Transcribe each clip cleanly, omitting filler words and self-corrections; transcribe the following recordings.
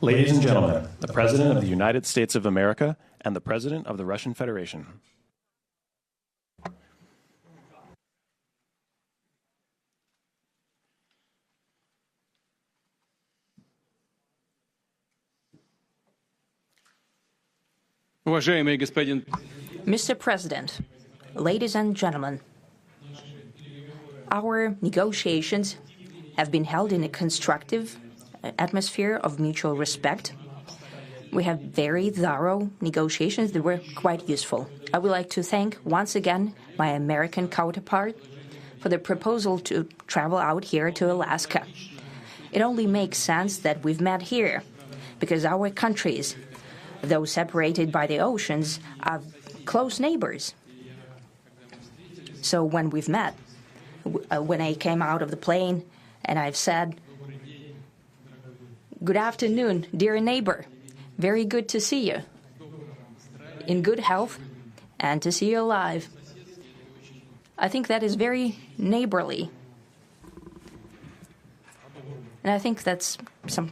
Ladies and gentlemen, the President of the United States of America and the President of the Russian Federation. Mr. President, ladies and gentlemen, our negotiations have been held in a constructive atmosphere of mutual respect. We have very thorough negotiations that were quite useful. I would like to thank once again my American counterpart for the proposal to travel out here to Alaska. It only makes sense that we've met here because our countries, though separated by the oceans, are close neighbors. So when we've met, when I came out of the plane and I've said, "Good afternoon, dear neighbor. Very good to see you. In good health and to see you alive." I think that is very neighborly. And I think that's some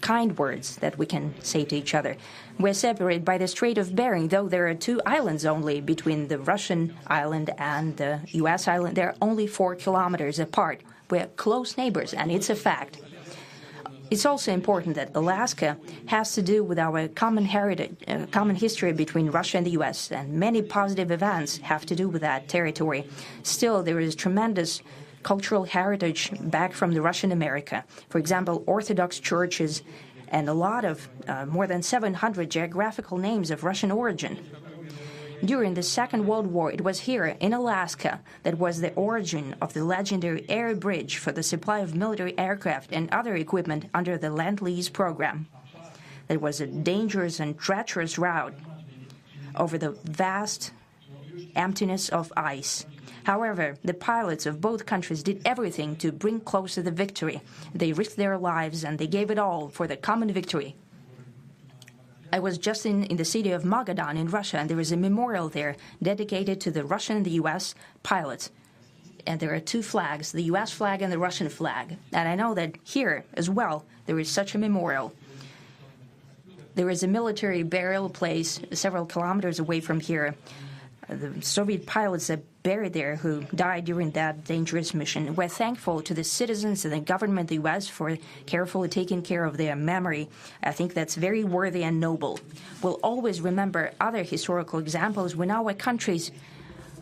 kind words that we can say to each other. We're separated by the Strait of Bering, though there are 2 islands only between the Russian island and the U.S. island. They're only 4 kilometers apart. We're close neighbors, and it's a fact. It's also important that Alaska has to do with our common heritage, common history between Russia and the U.S., and many positive events have to do with that territory. Still, there is tremendous cultural heritage back from the Russian America. For example, Orthodox churches and a lot of more than 700 geographical names of Russian origin. During the Second World War, it was here in Alaska that was the origin of the legendary air bridge for the supply of military aircraft and other equipment under the Lend-Lease program. It was a dangerous and treacherous route over the vast emptiness of ice. However, the pilots of both countries did everything to bring closer the victory. They risked their lives and they gave it all for the common victory. I was just in the city of Magadan in Russia, and there is a memorial there dedicated to the Russian and the U.S. pilots. And there are 2 flags, the U.S. flag and the Russian flag. And I know that here as well there is such a memorial. There is a military burial place several kilometers away from here. The Soviet pilots are buried there who died during that dangerous mission. We're thankful to the citizens and the government of the U.S. for carefully taking care of their memory. I think that's very worthy and noble. We'll always remember other historical examples when our countries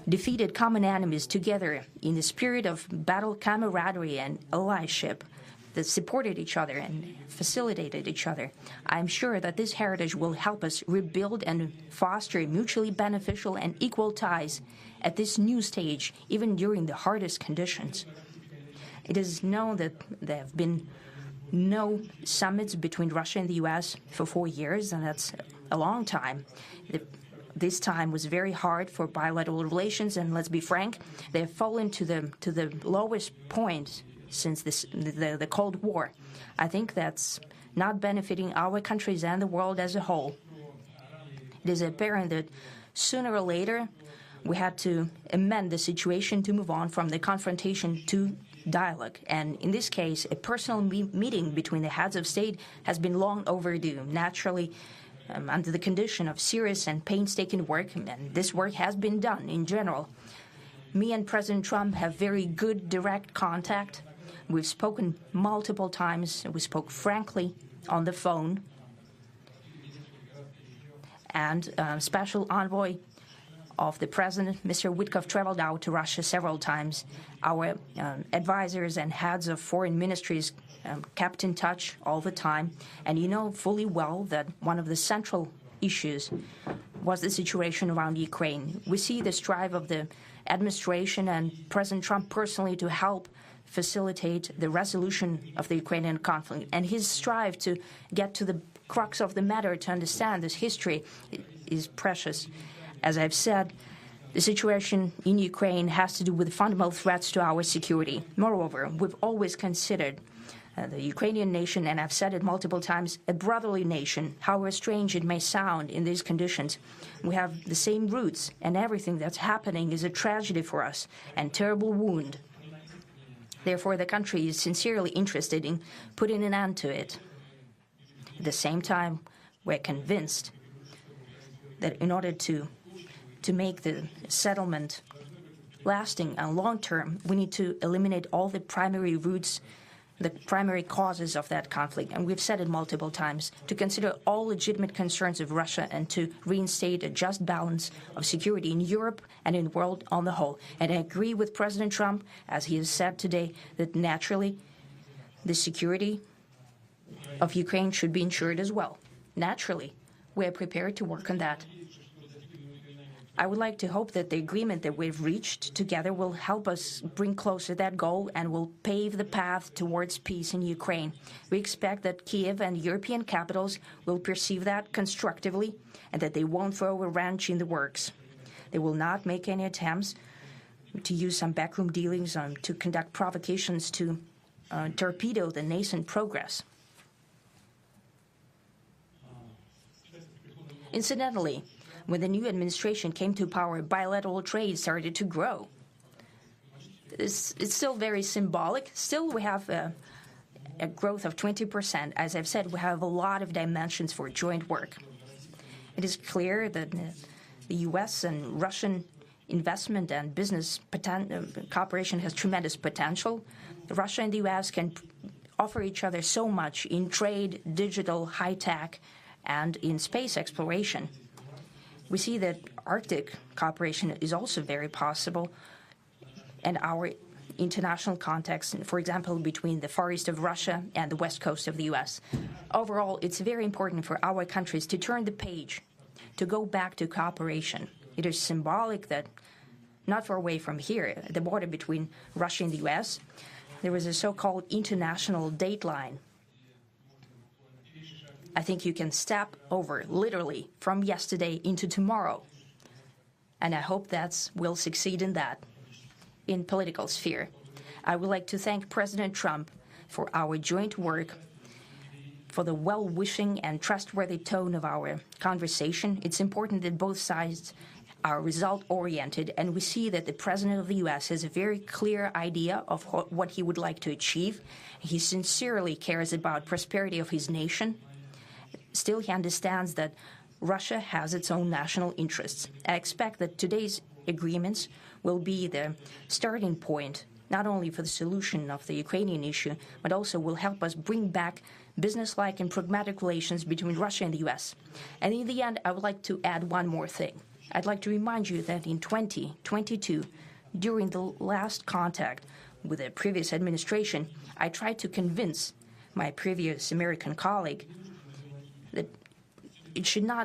defeated common enemies together in the spirit of battle camaraderie and allyship that supported each other and facilitated each other. I'm sure that this heritage will help us rebuild and foster mutually beneficial and equal ties at this new stage, even during the hardest conditions. It is known that there have been no summits between Russia and the U.S. for 4 years, and that's a long time. This time was very hard for bilateral relations, and let's be frank, they have fallen to the lowest point since the Cold War. I think that's not benefiting our countries and the world as a whole. It is apparent that sooner or later we had to amend the situation to move on from the confrontation to dialogue. And in this case, a personal meeting between the heads of state has been long overdue. Naturally, under the condition of serious and painstaking work, and this work has been done in general. Me and President Trump have very good direct contact. We've spoken multiple times. We spoke frankly on the phone. And Special Envoy of the President, Mr. Witkoff, traveled out to Russia several times. Our advisors and heads of foreign ministries kept in touch all the time. And you know fully well that one of the central issues was the situation around Ukraine. We see the strive of the administration and President Trump personally to help facilitate the resolution of the Ukrainian conflict. And his strive to get to the crux of the matter, to understand this history, is precious. As I've said, the situation in Ukraine has to do with fundamental threats to our security. Moreover, we've always considered the Ukrainian nation, and I've said it multiple times, a brotherly nation, however strange it may sound in these conditions. We have the same roots, and everything that's happening is a tragedy for us and terrible wound. Therefore, the country is sincerely interested in putting an end to it. At the same time, we're convinced that in order to make the settlement lasting and long-term, we need to eliminate all the primary roots, the primary causes of that conflict. And we've said it multiple times, to consider all legitimate concerns of Russia and to reinstate a just balance of security in Europe and in the world on the whole. And I agree with President Trump, as he has said today, that naturally the security of Ukraine should be ensured as well. Naturally, we are prepared to work on that. I would like to hope that the agreement that we've reached together will help us bring closer that goal and will pave the path towards peace in Ukraine. We expect that Kiev and European capitals will perceive that constructively and that they won't throw a wrench in the works. They will not make any attempts to use some backroom dealings to conduct provocations to torpedo the nascent progress. Incidentally, when the new administration came to power, bilateral trade started to grow. It's still very symbolic. Still, we have a growth of 20%. As I've said, we have a lot of dimensions for joint work. It is clear that the U.S. and Russian investment and business cooperation has tremendous potential. Russia and the U.S. can offer each other so much in trade, digital, high-tech, and in space exploration. We see that Arctic cooperation is also very possible, and our international context, for example, between the Far East of Russia and the West Coast of the U.S. Overall, it's very important for our countries to turn the page, to go back to cooperation. It is symbolic that not far away from here, at the border between Russia and the U.S., there was a so-called international date line. I think you can step over, literally, from yesterday into tomorrow. And I hope we'll succeed in that, in political sphere. I would like to thank President Trump for our joint work, for the well-wishing and trustworthy tone of our conversation. It's important that both sides are result-oriented, and we see that the President of the U.S. has a very clear idea of what he would like to achieve. He sincerely cares about prosperity of his nation. Still, he understands that Russia has its own national interests. I expect that today's agreements will be the starting point, not only for the solution of the Ukrainian issue, but also will help us bring back business-like and pragmatic relations between Russia and the U.S. And in the end, I would like to add one more thing. I'd like to remind you that in 2022, during the last contact with the previous administration, I tried to convince my previous American colleague that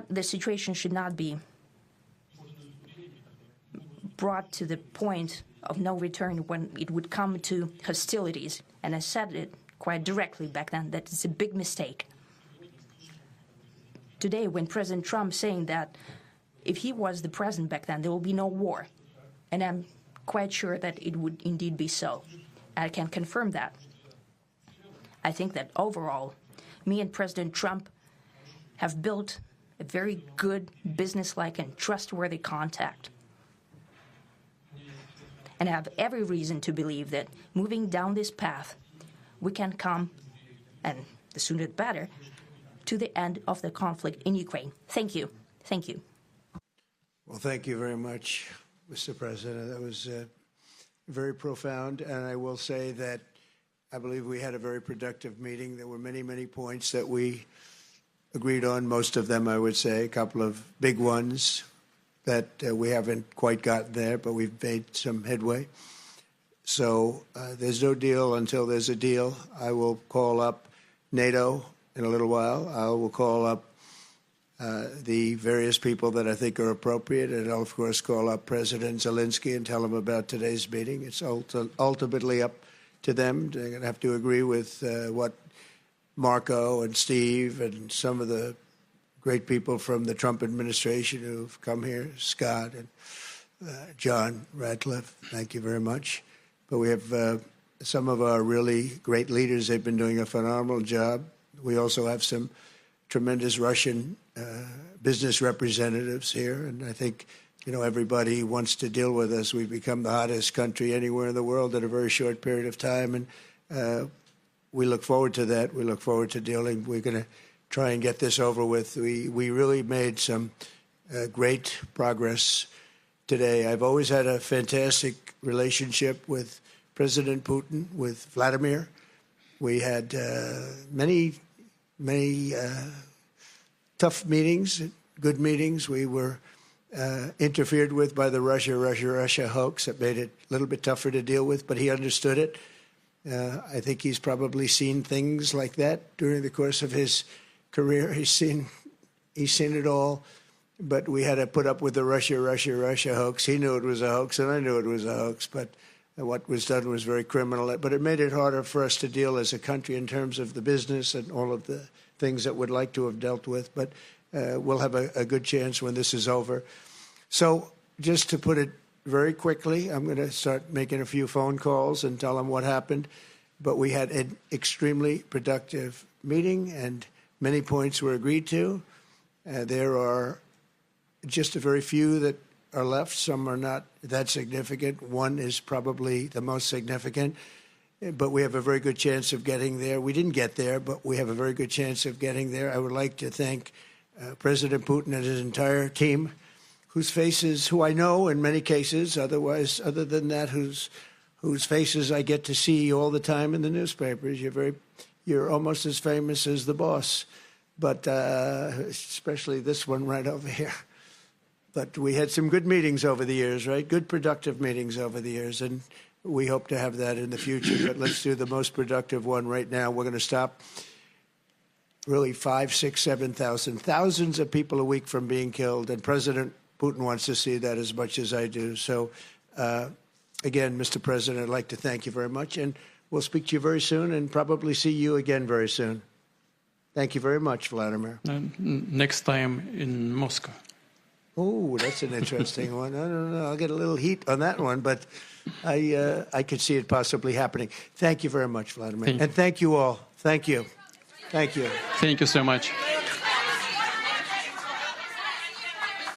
the situation should not be brought to the point of no return when it would come to hostilities. And I said it quite directly back then that it's a big mistake. Today, when President Trump saying that if he was the president back then, there will be no war. And I'm quite sure that it would indeed be so. I can confirm that. I think that overall, me and President Trump have built a very good, business-like and trustworthy contact. And I have every reason to believe that moving down this path, we can come, and the sooner the better, to the end of the conflict in Ukraine. Thank you. Thank you. Well, thank you very much, Mr. President. That was very profound. And I will say that I believe we had a very productive meeting. There were many, many points that we agreed on, most of them, I would say, a couple of big ones that we haven't quite gotten there, but we've made some headway. So there's no deal until there's a deal. I will call up NATO in a little while. I will call up the various people that I think are appropriate, and I'll, of course, call up President Zelensky and tell him about today's meeting. It's ultimately up to them. They're going to have to agree with what Marco and Steve and some of the great people from the Trump administration who've come here, Scott and John Radcliffe, thank you very much. But we have some of our really great leaders. They've been doing a phenomenal job. We also have some tremendous Russian business representatives here, and I think, you know, everybody wants to deal with us. We've become the hottest country anywhere in the world in a very short period of time, and we look forward to that. We look forward to dealing. We're going to try and get this over with. We really made some great progress today. I've always had a fantastic relationship with President Putin, with Vladimir. We had many tough meetings, good meetings. We were interfered with by the Russia hoax. That made it a little bit tougher to deal with, but he understood it. I think he's probably seen things like that during the course of his career. He's seen it all, but we had to put up with the Russia hoax. He knew it was a hoax, and I knew it was a hoax, but what was done was very criminal. But it made it harder for us to deal as a country in terms of the business and all of the things that we'd like to have dealt with. But we'll have a good chance when this is over. So just to put it very quickly, I'm going to start making a few phone calls and tell them what happened. But we had an extremely productive meeting, and many points were agreed to. There are just a very few that are left. Some are not that significant. One is probably the most significant. But we have a very good chance of getting there. We didn't get there, but we have a very good chance of getting there. I would like to thank President Putin and his entire team, whose faces, who I know in many cases, other than that, whose faces I get to see all the time in the newspapers. You're almost as famous as the boss, but especially this one right over here. But we had some good meetings over the years, right? Good, productive meetings over the years, and we hope to have that in the future. But let's do the most productive one right now. We're going to stop really 5, 6, 7,000, thousands of people a week from being killed, and President Putin wants to see that as much as I do. So, again, Mr. President, I'd like to thank you very much, and we'll speak to you very soon and probably see you again very soon. Thank you very much, Vladimir. Next time in Moscow. Oh, that's an interesting one. I don't know. I'll get a little heat on that one, but I could see it possibly happening. Thank you very much, Vladimir. And thank you all. Thank you. Thank you. Thank you so much.